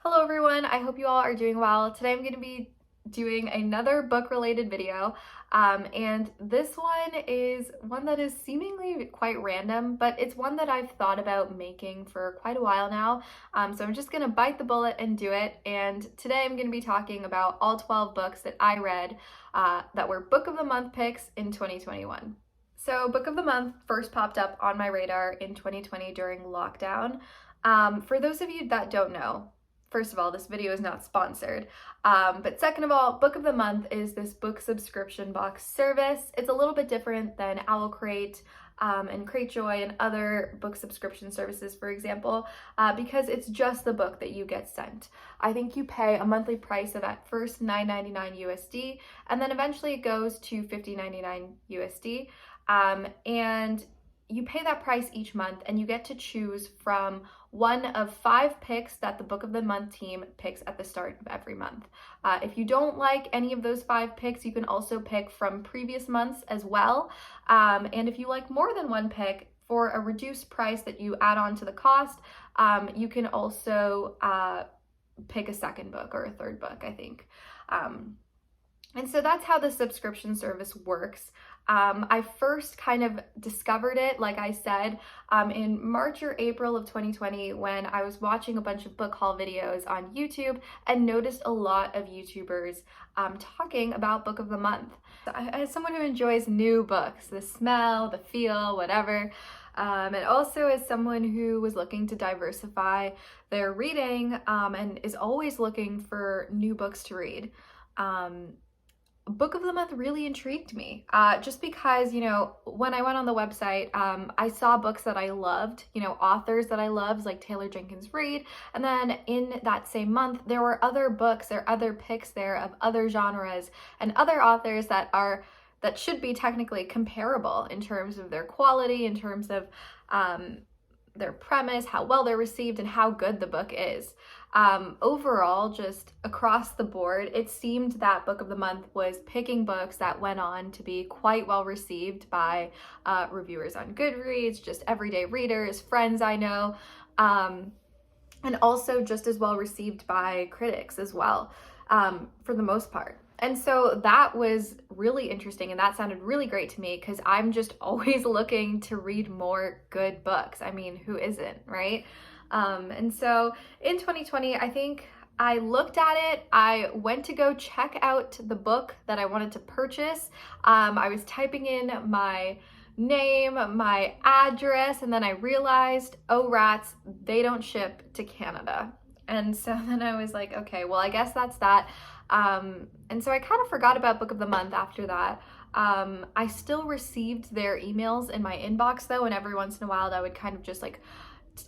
Hello everyone, I hope you all are doing well. Today I'm going to be doing another book related video and this one is one that is seemingly quite random, but it's one that I've thought about making for quite a while now. So I'm just going to bite the bullet and do it, and today I'm going to be talking about all 12 books that I read that were Book of the Month picks in 2021. So Book of the Month first popped up on my radar in 2020 during lockdown. For those of you that don't know, first of all, this video is not sponsored, but second of all, Book of the Month is this book subscription box service. It's a little bit different than Owl Crate and Cratejoy and other book subscription services, for example, because it's just the book that you get sent. I think you pay a monthly price of at first $9.99 USD, and then eventually it goes to $50.99 USD, and you pay that price each month and you get to choose from one of 5 picks that the Book of the Month team picks at the start of every month. If you don't like any of those 5 picks, you can also pick from previous months as well. And if you like more than one pick, for a reduced price that you add on to the cost, you can also pick a second book or a third book, I think. And so that's how the subscription service works. I first kind of discovered it, like I said, in March or April of 2020 when I was watching a bunch of book haul videos on YouTube and noticed a lot of YouTubers talking about Book of the Month. As someone who enjoys new books, the smell, the feel, whatever, and also as someone who was looking to diversify their reading and is always looking for new books to read, Book of the Month really intrigued me, just because, you know, when I went on the website, I saw books that I loved, you know, authors that I loved, like Taylor Jenkins Reid, and then in that same month, there were other books, there are other picks there of other genres and other authors that should be technically comparable in terms of their quality, in terms of their premise, how well they're received, and how good the book is. Overall, just across the board, it seemed that Book of the Month was picking books that went on to be quite well received by reviewers on Goodreads, just everyday readers, friends I know, and also just as well received by critics as well, for the most part. And so that was really interesting, and that sounded really great to me because I'm just always looking to read more good books. I mean, who isn't, right? And so in 2020, I think I looked at it, I went to go check out the book that I wanted to purchase. I was typing in my name, my address, and then I realized, oh rats, they don't ship to Canada. And so then I was like, okay, well, I guess that's that. And so I kind of forgot about Book of the Month after that. I still received their emails in my inbox though, and every once in a while I would kind of just like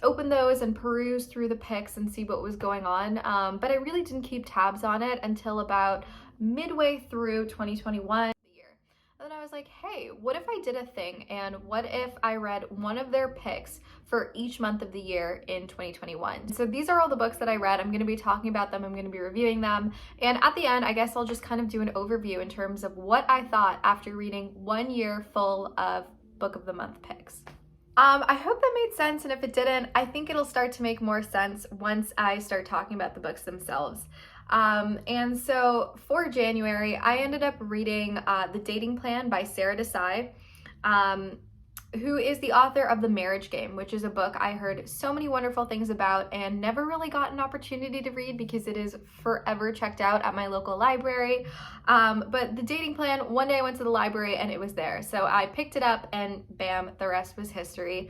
open those and peruse through the picks and see what was going on. But I really didn't keep tabs on it until about midway through 2021. And then I was like, hey, what if I did a thing, and what if I read one of their picks for each month of the year in 2021? So these are all the books that I read. I'm going to be talking about them, I'm going to be reviewing them, and at the end I guess I'll just kind of do an overview in terms of what I thought after reading 1 year full of Book of the Month picks. I hope that made sense, and if it didn't, I think it'll start to make more sense once I start talking about the books themselves. And so for January, I ended up reading The Dating Plan by Sara Desai, who is the author of The Marriage Game, which is a book I heard so many wonderful things about and never really got an opportunity to read because it is forever checked out at my local library. But The Dating Plan, one day I went to the library and it was there. So I picked it up and bam, the rest was history.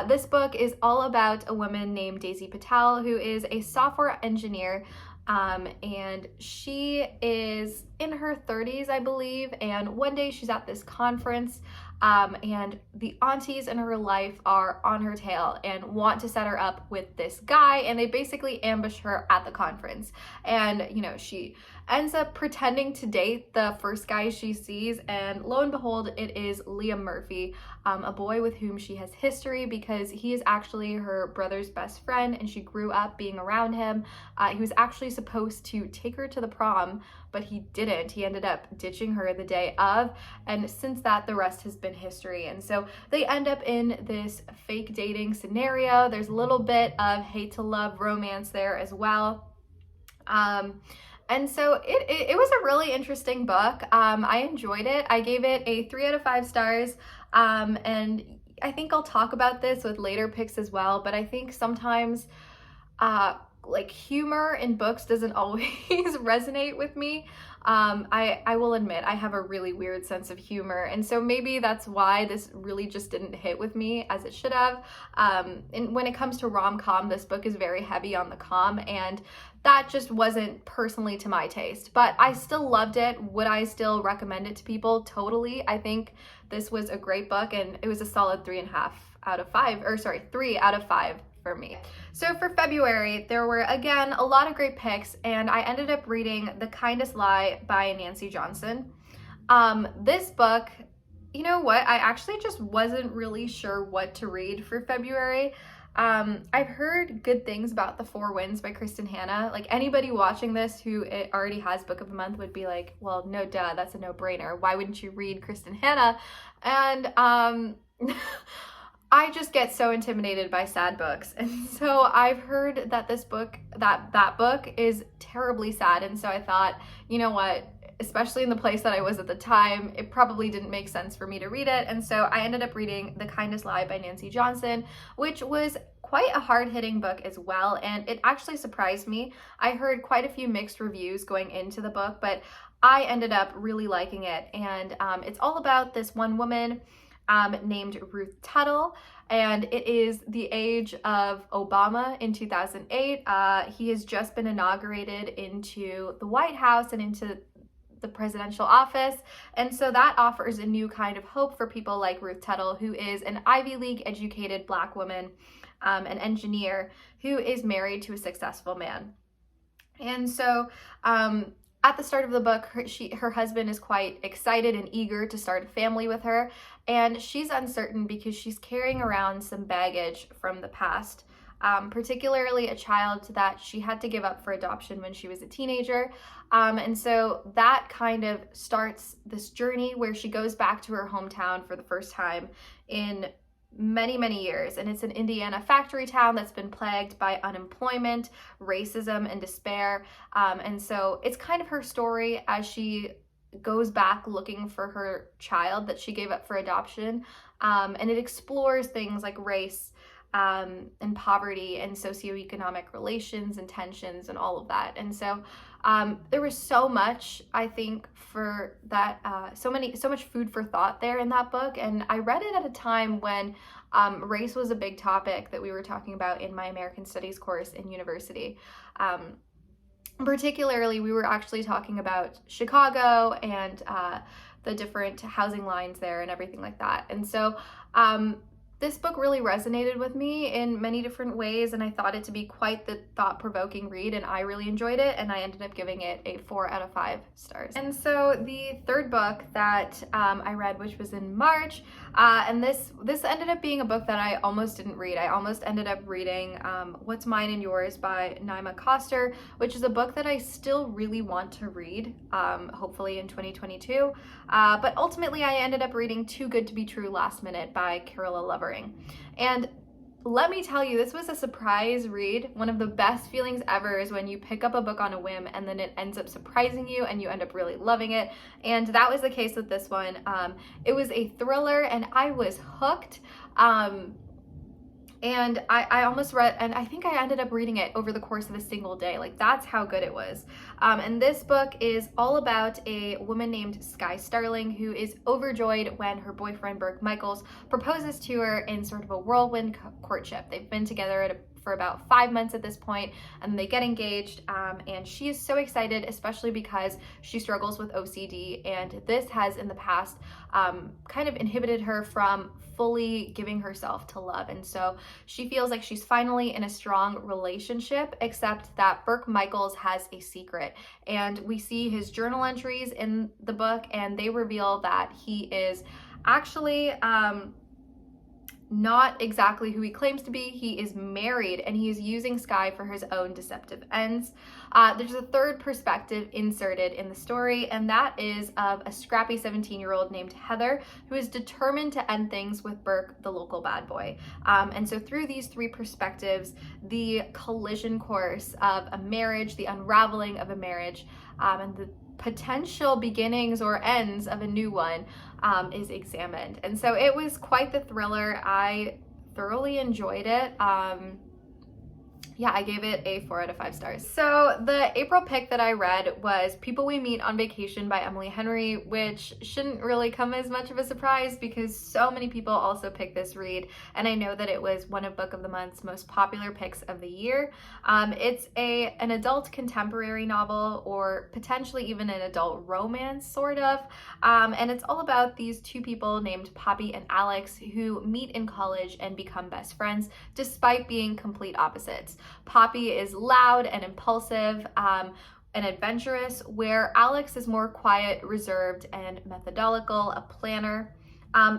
This book is all about a woman named Daisy Patel, who is a software engineer. And she is in her 30s, I believe, and one day she's at this conference, and the aunties in her life are on her tail and want to set her up with this guy, and they basically ambush her at the conference. And, you know, she ends up pretending to date the first guy she sees, and lo and behold, it is Liam Murphy, a boy with whom she has history because he is actually her brother's best friend and she grew up being around him. He was actually supposed to take her to the prom, but he didn't. He ended up ditching her the day of, and since that, the rest has been history. And so they end up in this fake dating scenario. There's a little bit of hate to love romance there as well. And so it was a really interesting book. I enjoyed it. I gave it a 3 out of 5 stars. And I think I'll talk about this with later picks as well, but I think sometimes like humor in books doesn't always resonate with me. I will admit I have a really weird sense of humor, and so maybe that's why this really just didn't hit with me as it should have. And when it comes to rom-com, this book is very heavy on the com, and that just wasn't personally to my taste, but I still loved it. Would I still recommend it to people? Totally. I think this was a great book, and it was a solid 3.5 out of 5, or sorry, 3 out of 5 for me. So for February, there were again a lot of great picks, and I ended up reading The Kindest Lie by Nancy Johnson. This book, you know what, I actually just wasn't really sure what to read for February. I've heard good things about The Four Winds by Kristen Hanna. Like, anybody watching this who it already has Book of the Month would be like, well, no duh, that's a no-brainer. Why wouldn't you read Kristen Hanna? And I just get so intimidated by sad books. And so I've heard that this book, that book is terribly sad. And so I thought, you know what, especially in the place that I was at the time, it probably didn't make sense for me to read it. And so I ended up reading The Kindest Lie by Nancy Johnson, which was quite a hard-hitting book as well. And it actually surprised me. I heard quite a few mixed reviews going into the book, but I ended up really liking it. And it's all about this one woman named Ruth Tuttle, and it is the age of Obama in 2008. He has just been inaugurated into the White House and into the presidential office, and so that offers a new kind of hope for people like Ruth Tuttle, who is an Ivy League educated Black woman, an engineer who is married to a successful man. And so at the start of the book, her husband is quite excited and eager to start a family with her, and she's uncertain because she's carrying around some baggage from the past, particularly a child that she had to give up for adoption when she was a teenager. And so that kind of starts this journey where she goes back to her hometown for the first time in many, many years. And it's an Indiana factory town that's been plagued by unemployment, racism, and despair. And so it's kind of her story as she goes back looking for her child that she gave up for adoption. And it explores things like race, and poverty and socioeconomic relations and tensions and all of that. And so there was so much, I think, for that, so much food for thought there in that book. And I read it at a time when race was a big topic that we were talking about in my American Studies course in university. Particularly, we were actually talking about Chicago and the different housing lines there and everything like that. And so this book really resonated with me in many different ways, and I thought it to be quite the thought-provoking read, and I really enjoyed it, and I ended up giving it a 4 out of 5 stars. And so the third book that I read, which was in March, and this ended up being a book that I almost didn't read. I almost ended up reading What's Mine and Yours by Naima Coster, which is a book that I still really want to read, hopefully in 2022. But ultimately, I ended up reading Too Good to Be True last minute by Carola. And let me tell you, this was a surprise read. One of the best feelings ever is when you pick up a book on a whim and then it ends up surprising you and you end up really loving it. And that was the case with this one. It was a thriller and I was hooked. And I almost read, and I think I ended up reading it over the course of a single day. Like, that's how good it was. And this book is all about a woman named Sky Sterling who is overjoyed when her boyfriend Burke Michaels proposes to her in sort of a whirlwind courtship. They've been together for about 5 months at this point, and they get engaged, and she is so excited, especially because she struggles with OCD, and this has in the past kind of inhibited her from fully giving herself to love. And so she feels like she's finally in a strong relationship, except that Burke Michaels has a secret. And we see his journal entries in the book, and they reveal that he is actually not exactly who he claims to be. He is married and he is using Skye for his own deceptive ends. There's a third perspective inserted in the story, and that is of a scrappy 17-year-old named Heather who is determined to end things with Burke, the local bad boy. And so through these three perspectives, the collision course of a marriage, the unraveling of a marriage, and the potential beginnings or ends of a new one is examined. And so it was quite the thriller. I thoroughly enjoyed it. Yeah, I gave it a 4 out of 5 stars. So the April pick that I read was People We Meet on Vacation by Emily Henry, which shouldn't really come as much of a surprise because so many people also picked this read, and I know that it was one of Book of the Month's most popular picks of the year. It's an adult contemporary novel, or potentially even an adult romance, sort of, and it's all about these two people named Poppy and Alex who meet in college and become best friends despite being complete opposites. Poppy is loud and impulsive and adventurous, where Alex is more quiet, reserved, and methodical, a planner.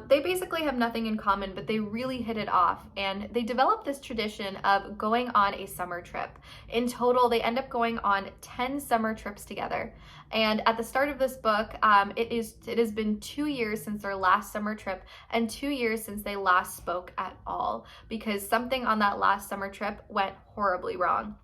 They basically have nothing in common, but they really hit it off, and they develop this tradition of going on a summer trip. In total, they end up going on 10 summer trips together. And at the start of this book, it has been 2 years since their last summer trip and 2 years since they last spoke at all, because something on that last summer trip went horribly wrong.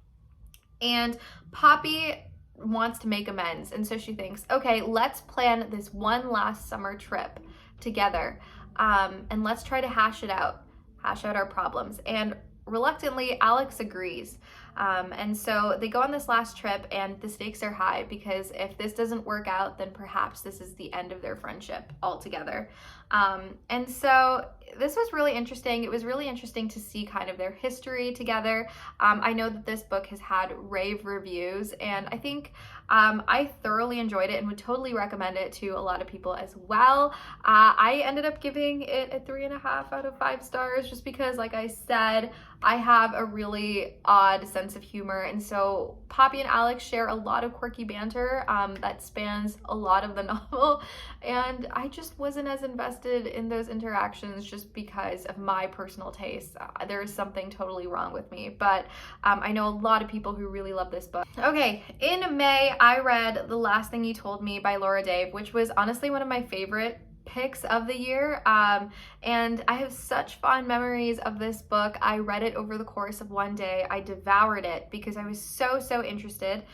And Poppy wants to make amends, and so she thinks, okay, let's plan this one last summer trip together, and let's try to hash out our problems. And reluctantly, Alex agrees. And so they go on this last trip, and the stakes are high because if this doesn't work out, then perhaps this is the end of their friendship altogether. And so this was really interesting. It was really interesting to see kind of their history together. I know that this book has had rave reviews, and I think I thoroughly enjoyed it and would totally recommend it to a lot of people as well. I ended up giving it a 3.5 out of 5 stars just because, like I said, I have a really odd sense of humor, and so Poppy and Alex share a lot of quirky banter that spans a lot of the novel, and I just wasn't as invested in those interactions just because of my personal taste. There is something totally wrong with me, but I know a lot of people who really love this book. Okay, in May, I read The Last Thing You Told Me by Laura Dave, which was honestly one of my favorite picks of the year, and I have such fond memories of this book. I read it over the course of one day. I devoured it because I was so interested.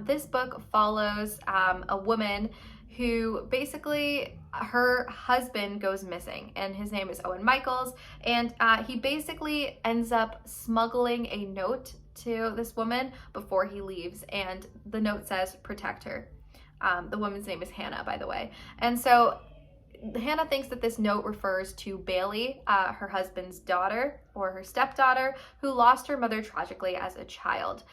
This book follows a woman who basically, her husband goes missing, and his name is Owen Michaels, and he basically ends up smuggling a note to this woman before he leaves, and the note says protect her. The woman's name is Hannah, by the way. And so Hannah thinks that this note refers to Bailey, her husband's daughter, or her stepdaughter, who lost her mother tragically as a child.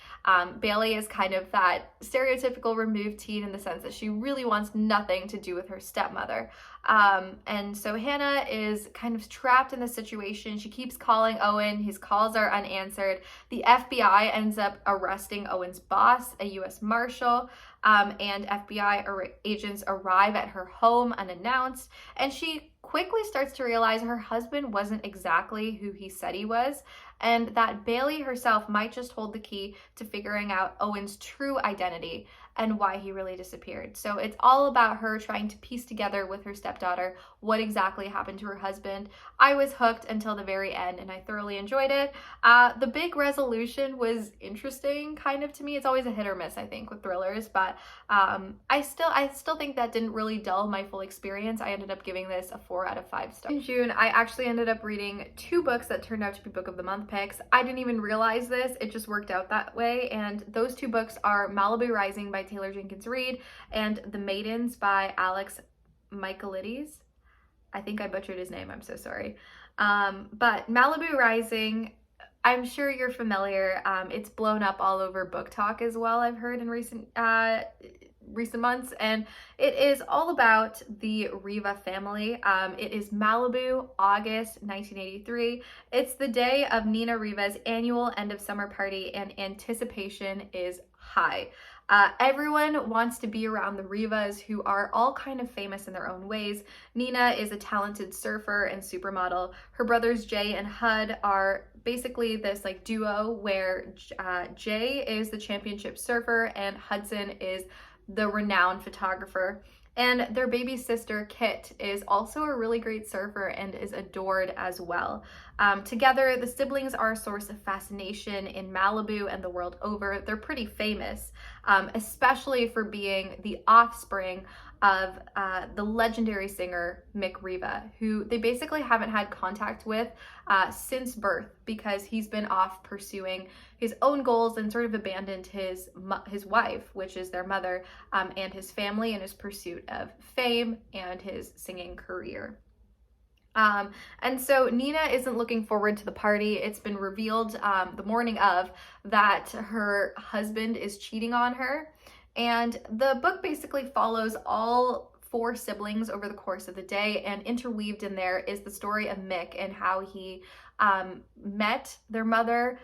Bailey is kind of that stereotypical removed teen in the sense that she really wants nothing to do with her stepmother. And so Hannah is kind of trapped in this situation. She keeps calling Owen. His calls are unanswered. The FBI ends up arresting Owen's boss, a U.S. Marshal, and FBI agents arrive at her home unannounced, and she quickly starts to realize her husband wasn't exactly who he said he was, and that Bailey herself might just hold the key to figuring out Owen's true identity and why he really disappeared. So it's all about her trying to piece together with her stepdaughter what exactly happened to her husband. I was hooked until the very end, and I thoroughly enjoyed it. The big resolution was interesting kind of to me. It's always a hit or miss, I think, with thrillers, but I still think that didn't really dull my full experience. I ended up giving this a 4 out of 5 stars. In June, I actually ended up reading 2 books that turned out to be Book of the Month picks. I didn't even realize this. It just worked out that way, and those 2 books are Malibu Rising by Taylor Jenkins Reid and The Maidens by Alex Michaelides. I think I butchered his name, I'm so sorry. But Malibu Rising, I'm sure you're familiar. It's blown up all over Book Talk as well, I've heard in recent recent months, and it is all about the Riva family. It is Malibu, August 1983. It's the day of Nina Riva's annual end of summer party, and anticipation is high. Everyone wants to be around the Rivas, who are all kind of famous in their own ways. Nina is a talented surfer and supermodel. Her brothers Jay and Hud are basically this like duo where Jay is the championship surfer and Hudson is the renowned photographer. And their baby sister, Kit, is also a really great surfer and is adored as well. Together, the siblings are a source of fascination in Malibu and the world over. They're pretty famous, especially for being the offspring of the legendary singer Mick Riva, who they basically haven't had contact with since birth because he's been off pursuing his own goals and sort of abandoned his wife, which is their mother, and his family in his pursuit of fame and his singing career. And so Nina isn't looking forward to the party. It's been revealed the morning of that her husband is cheating on her. And the book basically follows all 4 siblings over the course of the day, and interweaved in there is the story of Mick and how he met their mother,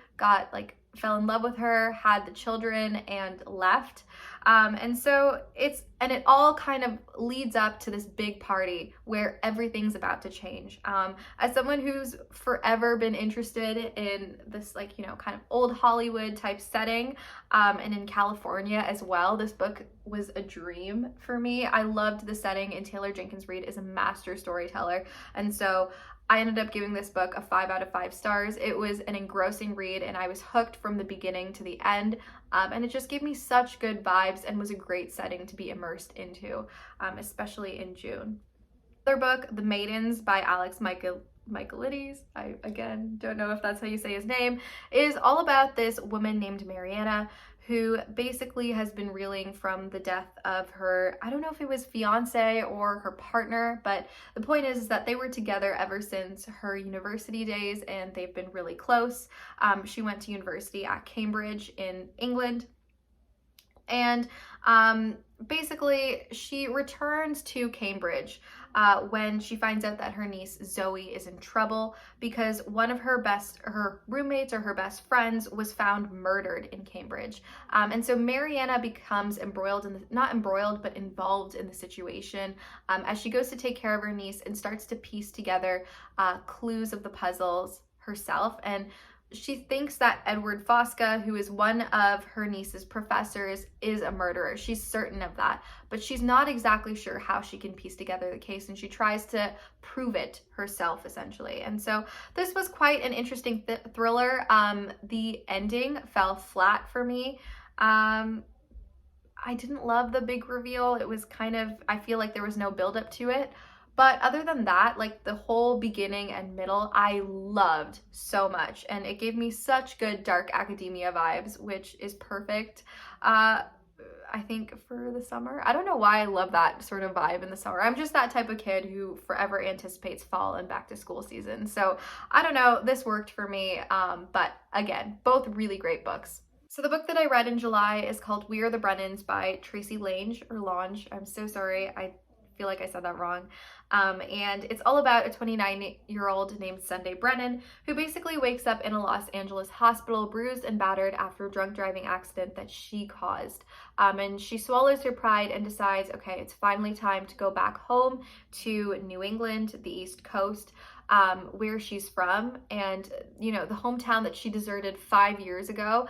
fell in love with her, had the children, and left. And so it all kind of leads up to this big party where everything's about to change. As someone who's forever been interested in this, kind of old Hollywood type setting, and in California as well, this book was a dream for me. I loved the setting, and Taylor Jenkins Reid is a master storyteller. And so I ended up giving this book a 5 out of 5 stars. It was an engrossing read, and I was hooked from the beginning to the end. And it just gave me such good vibes and was a great setting to be immersed into, especially in June. Their book, The Maidens by Michaelides, I again don't know if that's how you say his name, is all about this woman named Mariana who basically has been reeling from the death of her, I don't know if it was fiance or her partner, but the point is that they were together ever since her university days, and they've been really close. She went to university at Cambridge in England, and basically she returns to Cambridge when she finds out that her niece Zoe is in trouble because one of her roommates or her best friends was found murdered in Cambridge. And so Mariana becomes involved in the situation as she goes to take care of her niece and starts to piece together clues of the puzzles herself. And she thinks that Edward Fosca, who is one of her niece's professors, is a murderer. She's certain of that, but she's not exactly sure how she can piece together the case, and she tries to prove it herself, essentially. And so this was quite an interesting thriller. The ending fell flat for me. I didn't love the big reveal. It was I feel like there was no buildup to it. But other than that, the whole beginning and middle, I loved so much. And it gave me such good dark academia vibes, which is perfect, I think, for the summer. I don't know why I love that sort of vibe in the summer. I'm just that type of kid who forever anticipates fall and back to school season. So I don't know, this worked for me. But again, both really great books. So the book that I read in July is called We Are the Brennans by Tracey Lange. I'm so sorry. I feel like I said that wrong. And it's all about a 29-year-old named Sunday Brennan who basically wakes up in a Los Angeles hospital bruised and battered after a drunk driving accident that she caused. And she swallows her pride and decides, okay, it's finally time to go back home to New England, the East Coast, where she's from, and the hometown that she deserted 5 years ago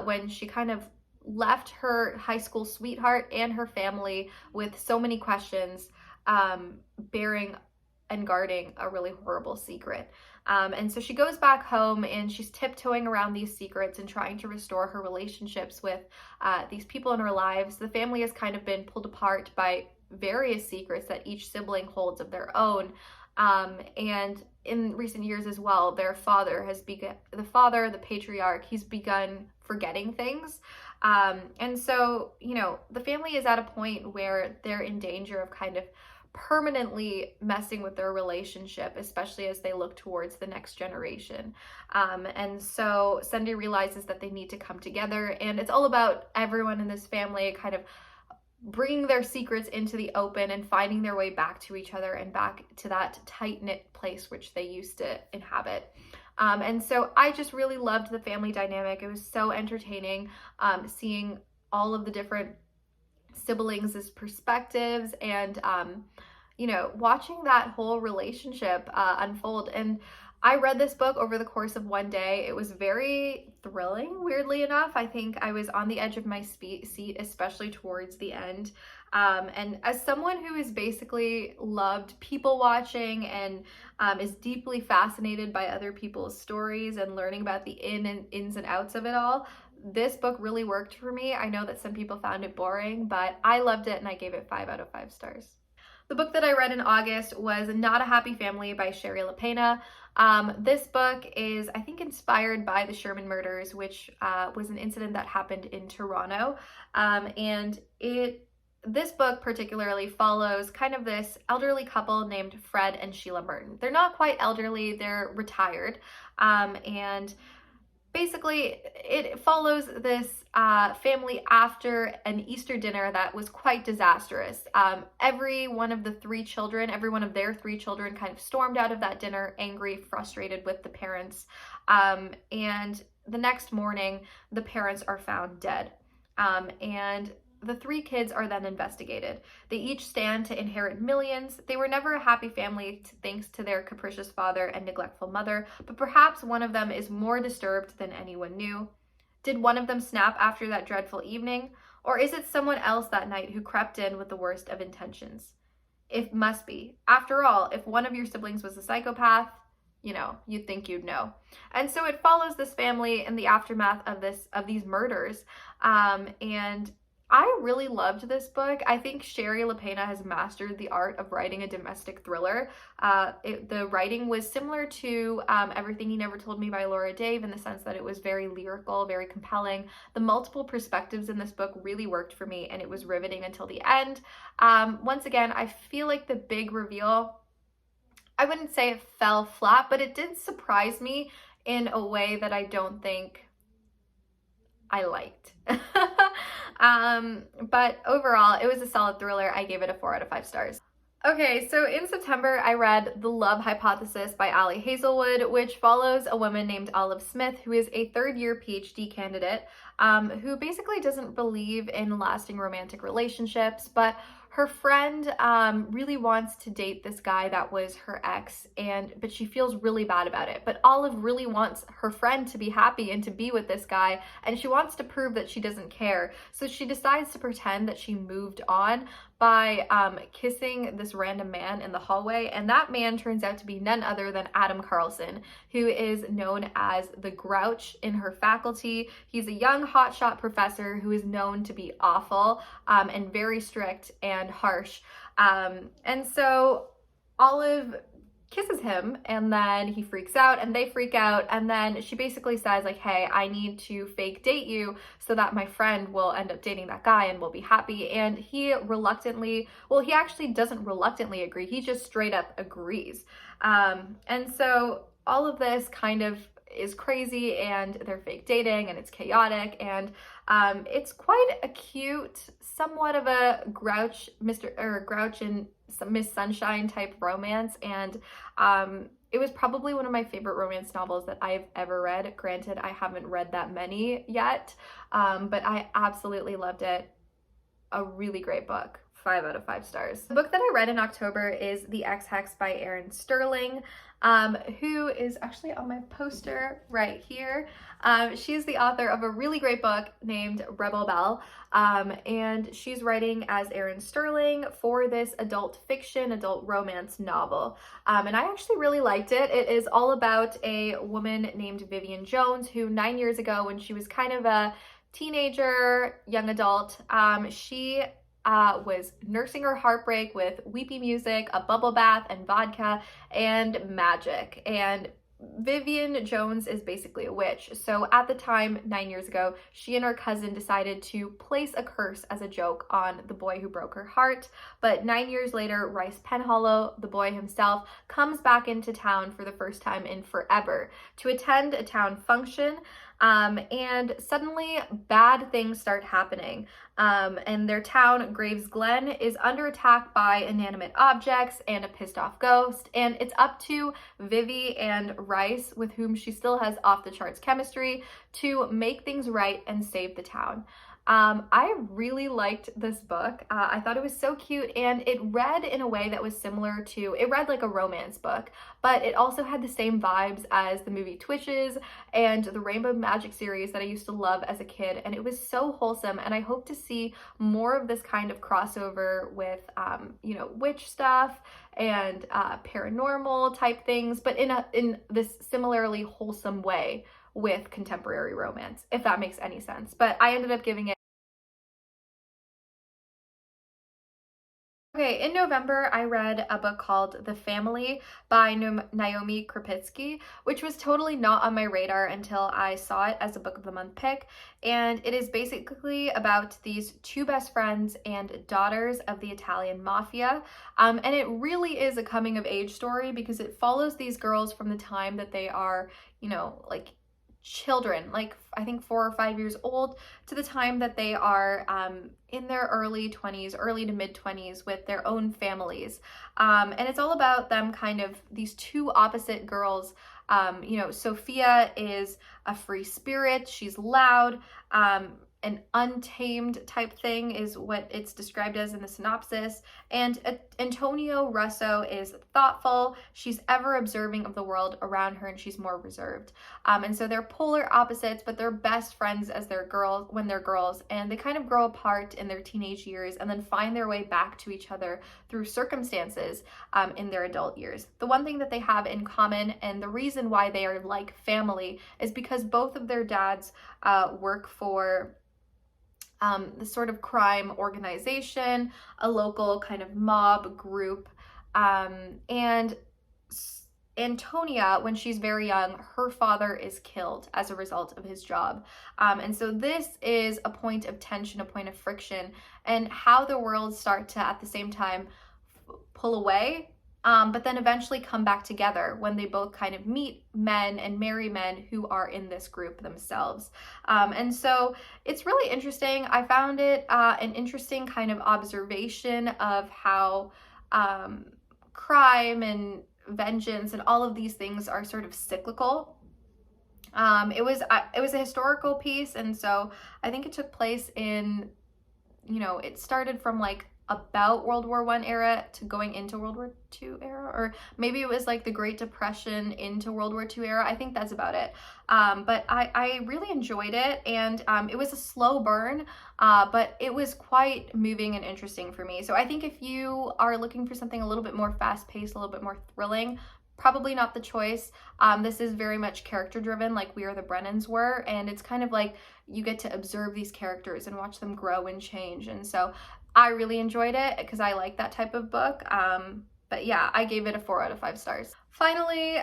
when she kind of left her high school sweetheart and her family with so many questions, bearing and guarding a really horrible secret. And so she goes back home and she's tiptoeing around these secrets and trying to restore her relationships with these people in her lives. The family has kind of been pulled apart by various secrets that each sibling holds of their own. And in recent years as well, their father, the patriarch, he's begun forgetting things. And so, the family is at a point where they're in danger of kind of permanently messing with their relationship, especially as they look towards the next generation. And so Sunday realizes that they need to come together, and it's all about everyone in this family kind of bringing their secrets into the open and finding their way back to each other and back to that tight-knit place which they used to inhabit. And so I just really loved the family dynamic. It was so entertaining, seeing all of the different siblings' perspectives and, you know, watching that whole relationship unfold. And I read this book over the course of one day. It was very thrilling, weirdly enough. I think I was on the edge of my seat, especially towards the end. And as someone who has basically loved people watching and is deeply fascinated by other people's stories and learning about the ins and outs of it all, this book really worked for me. I know that some people found it boring, but I loved it and I gave it 5 out of 5 stars. The book that I read in August was Not a Happy Family by Shari Lapena. This book is, I think, inspired by the Sherman murders, which was an incident that happened in Toronto. And this book particularly follows kind of this elderly couple named Fred and Sheila Merton. They're not quite elderly, they're retired. And basically, it follows this family after an Easter dinner that was quite disastrous. Every one of their 3 children kind of stormed out of that dinner, angry, frustrated with the parents. And the next morning, the parents are found dead. And the 3 kids are then investigated. They each stand to inherit millions. They were never a happy family thanks to their capricious father and neglectful mother, but perhaps one of them is more disturbed than anyone knew. Did one of them snap after that dreadful evening? Or is it someone else that night who crept in with the worst of intentions? It must be. After all, if one of your siblings was a psychopath, you know, you'd think you'd know. And so it follows this family in the aftermath of these murders. And I really loved this book. I think Shari Lapena has mastered the art of writing a domestic thriller. The writing was similar to Everything He Never Told Me by Laura Dave in the sense that it was very lyrical, very compelling. The multiple perspectives in this book really worked for me and it was riveting until the end. Once again, I feel like the big reveal, I wouldn't say it fell flat, but it did surprise me in a way that I don't think I liked. But overall, it was a solid thriller. I gave it a 4 out of 5 stars. Okay, so in September, I read The Love Hypothesis by Ali Hazelwood, which follows a woman named Olive Smith, who is a third-year PhD candidate, who basically doesn't believe in lasting romantic relationships, but her friend really wants to date this guy that was her ex, but she feels really bad about it. But Olive really wants her friend to be happy and to be with this guy, and she wants to prove that she doesn't care. So she decides to pretend that she moved on by kissing this random man in the hallway, and that man turns out to be none other than Adam Carlson, who is known as the Grouch in her faculty. He's a young hotshot professor who is known to be awful and very strict and harsh. And so Olive kisses him and then he freaks out and they freak out, and then she basically says like, hey, I need to fake date you so that my friend will end up dating that guy and we'll be happy. And he actually doesn't reluctantly agree, he just straight up agrees. And so all of this kind of is crazy and they're fake dating and it's chaotic, and it's quite a cute, somewhat of a Grouch and Miss Sunshine type romance, and it was probably one of my favorite romance novels that I've ever read. Granted, I haven't read that many yet, but I absolutely loved it. A really great book. 5 out of 5 stars. The book that I read in October is The Ex Hex by Erin Sterling, who is actually on my poster right here. She's the author of a really great book named Rebel Belle, and she's writing as Erin Sterling for this adult romance novel. And I actually really liked it. It is all about a woman named Vivian Jones who 9 years ago, when she was kind of a teenager, young adult, she was nursing her heartbreak with weepy music, a bubble bath, and vodka, and magic. And Vivian Jones is basically a witch. So at the time, 9 years ago, she and her cousin decided to place a curse as a joke on the boy who broke her heart. But 9 years later, Rice Penhallow, the boy himself, comes back into town for the first time in forever to attend a town function. And suddenly bad things start happening. And their town, Graves Glen, is under attack by inanimate objects and a pissed off ghost. And it's up to Vivi and Rice, with whom she still has off the charts chemistry, to make things right and save the town. I really liked this book. I thought it was so cute, and it read in a way that was similar to, it read like a romance book, but it also had the same vibes as the movie Twitches and the Rainbow Magic series that I used to love as a kid, and it was so wholesome, and I hope to see more of this kind of crossover with, witch stuff and paranormal type things, but in this similarly wholesome way with contemporary romance, if that makes any sense. But I ended up giving it. Okay, in November, I read a book called The Family by Naomi Krupitsky, which was totally not on my radar until I saw it as a Book of the Month pick. And it is basically about these two best friends and daughters of the Italian mafia. And it really is a coming of age story because it follows these girls from the time that they are, like children, like I think 4 or 5 years old, to the time that they are in their early 20s, early to mid 20s with their own families. And it's all about them, kind of these two opposite girls. Sophia is a free spirit, she's loud, an untamed type thing is what it's described as in the synopsis. And Antonio Russo is thoughtful, she's ever observing of the world around her, and she's more reserved. And so they're polar opposites, but they're best friends as they're girls when they're girls, and they kind of grow apart in their teenage years and then find their way back to each other through circumstances in their adult years. The one thing that they have in common, and the reason why they are like family, is because both of their dads work for the sort of crime organization, a local kind of mob group. And Antonia, when she's very young, her father is killed as a result of his job. And so this is a point of tension, a point of friction, and how the worlds start to, at the same time, pull away, but then eventually come back together when they both kind of meet men and marry men who are in this group themselves. And so it's really interesting. I found it an interesting kind of observation of how crime and vengeance and all of these things are sort of cyclical. It was a historical piece, and so I think it took place in, it started from like about World War I era to going into World War II era, or maybe it was like the Great Depression into World War II era. I think that's about it. But I really enjoyed it, and it was a slow burn, but it was quite moving and interesting for me. So I think if you are looking for something a little bit more fast-paced, a little bit more thrilling, probably not the choice. This is very much character driven, like We Are the Brennans were, and it's kind of like you get to observe these characters and watch them grow and change. And so I really enjoyed it because I like that type of book. But yeah, I gave it a 4 out of 5 stars. Finally,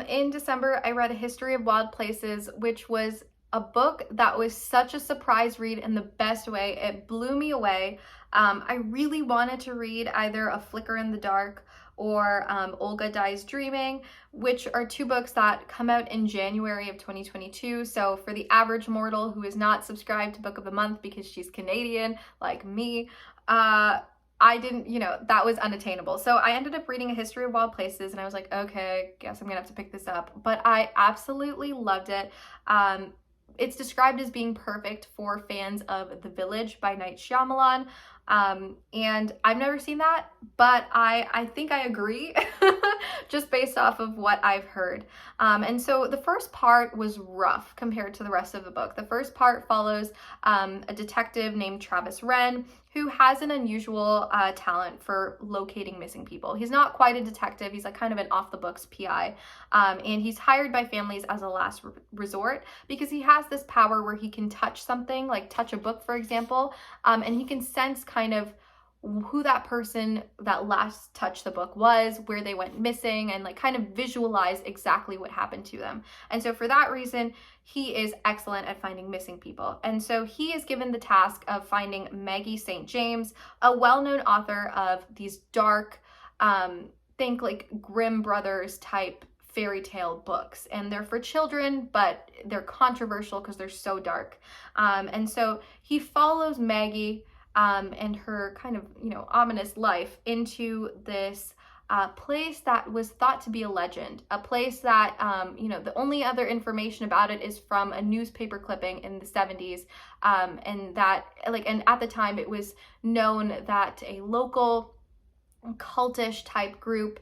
in December, I read A History of Wild Places, which was a book that was such a surprise read in the best way. It blew me away. I really wanted to read either A Flicker in the Dark or Olga Dies Dreaming, which are two books that come out in January of 2022. So for the average mortal who is not subscribed to Book of the Month because she's Canadian, like me, I didn't, that was unattainable. So I ended up reading A History of Wild Places, and I was like, okay, guess I'm gonna have to pick this up. But I absolutely loved it. It's described as being perfect for fans of The Village by Night Shyamalan. And I've never seen that, but I think I agree just based off of what I've heard. And so the first part was rough compared to the rest of the book. The first part follows a detective named Travis Wren who has an unusual talent for locating missing people. He's not quite a detective. He's like kind of an off-the-books PI. And he's hired by families as a last resort because he has this power where he can touch something, like touch a book, for example, and he can sense kind of who that person that last touched the book was, where they went missing, and like kind of visualize exactly what happened to them. And so for that reason, he is excellent at finding missing people. And so he is given the task of finding Maggie St. James, a well-known author of these dark, think like Grimm Brothers type fairy tale books, and they're for children, but they're controversial because they're so dark. And so he follows Maggie and her kind of, you know, ominous life into this place that was thought to be a legend, a place that, you know, the only other information about it is from a newspaper clipping in the 70s. And that, like, and at the time it was known that a local cultish type group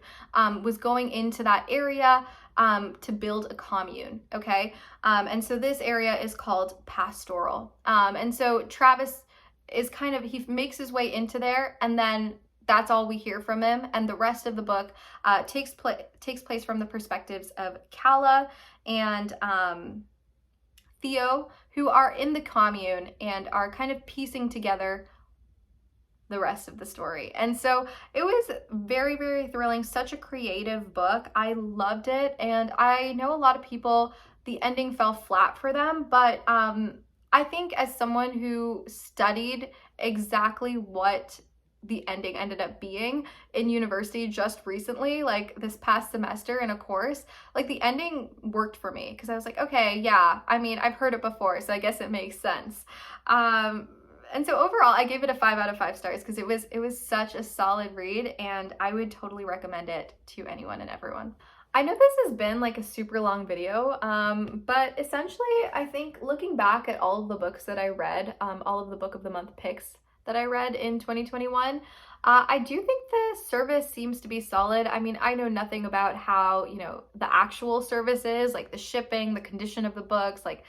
was going into that area to build a commune, okay? And so this area is called Pastoral. And so Travis is kind of, he makes his way into there, and then that's all we hear from him. And the rest of the book takes place from the perspectives of Calla and Theo, who are in the commune and are kind of piecing together the rest of the story. And so it was very, very thrilling, such a creative book. I loved it. And I know a lot of people, the ending fell flat for them, but I think as someone who studied exactly what the ending ended up being in university just recently, like this past semester in a course, like the ending worked for me because I was like, okay, yeah, I mean, I've heard it before, so I guess it makes sense. And so overall, I gave it a 5 out of 5 stars because it was such a solid read, and I would totally recommend it to anyone and everyone. I know this has been like a super long video, but essentially, I think looking back at all of the books that I read, all of the Book of the Month picks that I read in 2021, I do think the service seems to be solid. I mean, I know nothing about how, you know, the actual service is, like the shipping, the condition of the books, like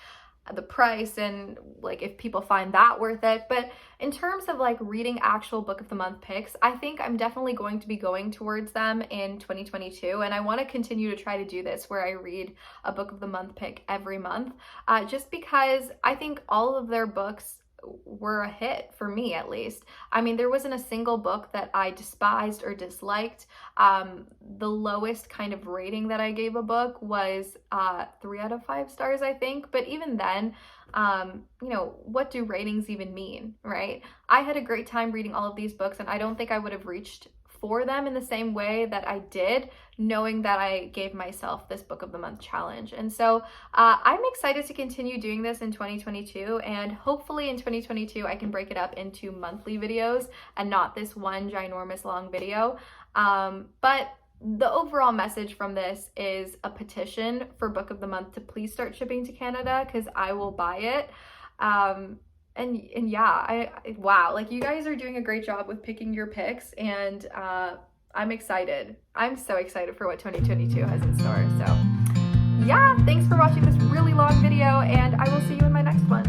the price, and like if people find that worth it. But in terms of like reading actual Book of the Month picks, I think I'm definitely going to be going towards them in 2022, and I want to continue to try to do this where I read a Book of the Month pick every month, just because I think all of their books were a hit for me, at least. I mean, there wasn't a single book that I despised or disliked. The lowest kind of rating that I gave a book was 3 out of 5 stars, I think. But even then, you know, what do ratings even mean, right? I had a great time reading all of these books, and I don't think I would have reached for them in the same way that I did, knowing that I gave myself this Book of the Month challenge. And so I'm excited to continue doing this in 2022, and hopefully in 2022 I can break it up into monthly videos and not this one ginormous long video. But the overall message from this is a petition for Book of the Month to please start shipping to Canada, because I will buy it. And yeah, wow, like you guys are doing a great job with picking your picks, and I'm excited. I'm so excited for what 2022 has in store. So yeah, thanks for watching this really long video, and I will see you in my next one.